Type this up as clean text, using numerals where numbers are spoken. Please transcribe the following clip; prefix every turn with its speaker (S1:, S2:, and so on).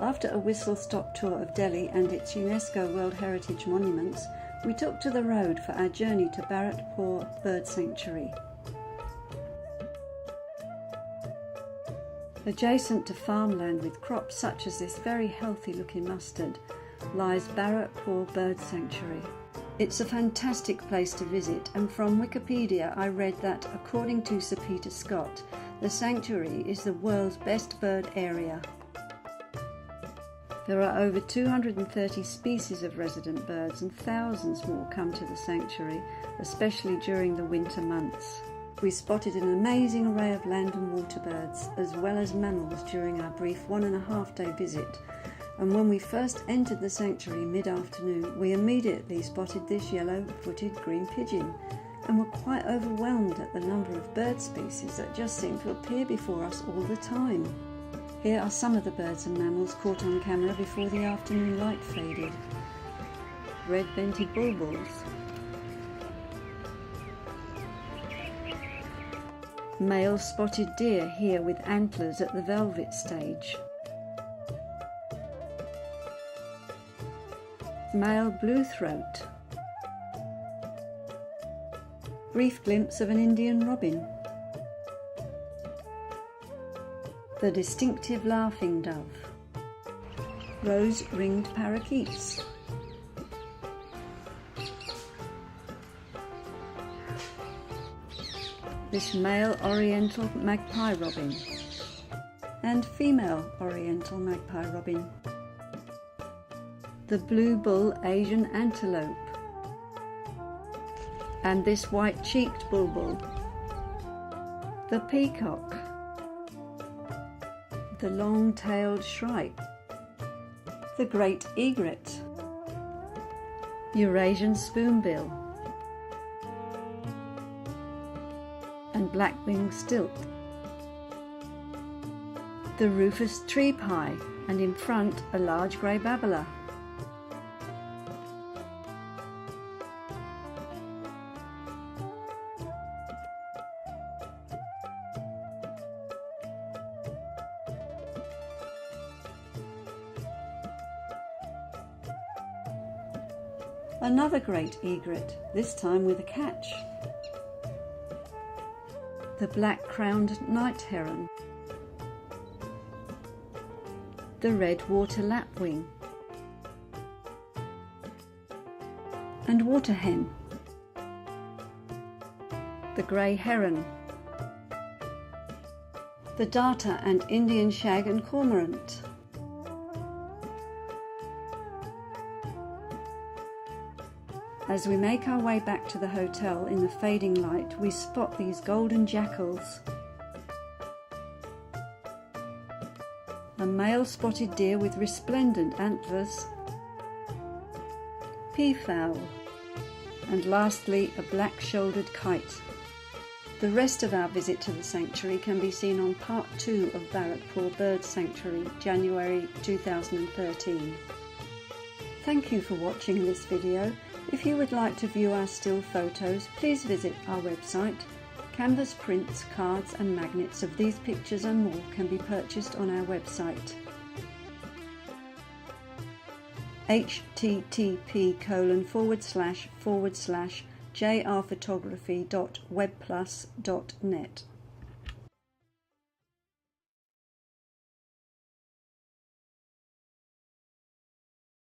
S1: After a whistle-stop tour of Delhi and its UNESCO World Heritage Monuments, we took to the road for our journey to Bharatput Bird Sanctuary. Adjacent to farmland with crops such as this very healthy-looking mustard lies Bharatput Bird Sanctuary. It's a fantastic place to visit, and from Wikipedia I read that, according to Sir Peter Scott, the sanctuary is the world's best bird area. There are over 230 species of resident birds, and thousands more come to the sanctuary, especially during the winter months. We spotted an amazing array of land and water birds, as well as mammals during our brief 1.5-day visit, and when we first entered the sanctuary mid-afternoon, we immediately spotted this yellow-footed green pigeon, and were quite overwhelmed at the number of bird species that just seem to appear before us all the time. Here are some of the birds and mammals caught on camera before the afternoon light faded. Red-vented bulbuls, male spotted deer here with antlers at the velvet stage, male blue throat, brief glimpse of an Indian robin, the distinctive laughing dove, rose-ringed parakeets, this male oriental magpie robin and female oriental magpie robin, the blue bull Asian antelope, and this white-cheeked bulbul, the peacock, the long-tailed shrike, the great egret, Eurasian spoonbill, and black-winged stilt, the rufous tree pie, and in front a large grey babbler. Another great egret, this time with a catch. The black-crowned night heron, the red water lapwing, and water hen, the grey heron, the darter and Indian shag and cormorant, As we make our way back to the hotel in the fading light, we spot these golden jackals. A male spotted deer with resplendent antlers, peafowl, and lastly a black-shouldered kite. The rest of our visit to the sanctuary can be seen on Part 2 of Bharatput Bird Sanctuary, January 2013. Thank you for watching this video. If you would like to view our still photos, please visit our website. Canvas prints, cards and magnets of these pictures and more can be purchased on our website. http://jrphotography.webplus.net